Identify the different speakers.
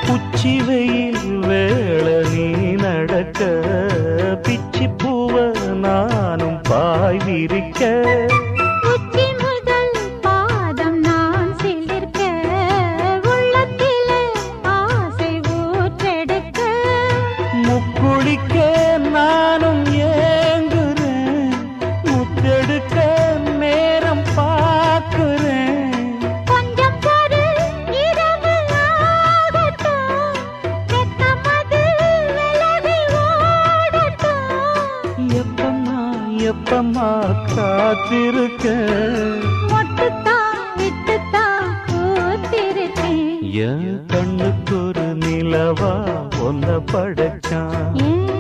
Speaker 1: உச்சி வெயில் வேள நீ நடக்க பிச்சி பூவ நானும் பாய் விரிக்க
Speaker 2: உச்சி முதல் பாதம் நான் சிலிர்க்க உள்ளத்திலே ஆசை ஊற்றெடுக்க
Speaker 1: முக்குளிக்க நானும் ஏங்குறேன் முத்தெடுக்க நேரம் பார்க்கிறேன்
Speaker 2: கொஞ்சம் பொறு இரவு ஆகட்டும் வெக்கமது விலகி ஓடட்டும்
Speaker 1: எப்பம்மா எப்பம்மா காத்திருக்க
Speaker 2: மொட்டுத்தான் விட்டுத்தான் பூத்திருக்கேன்
Speaker 1: என் கண்ணுக்கு ஒரு நிலவா ஒன்ன படைச்சான்
Speaker 2: ஏன்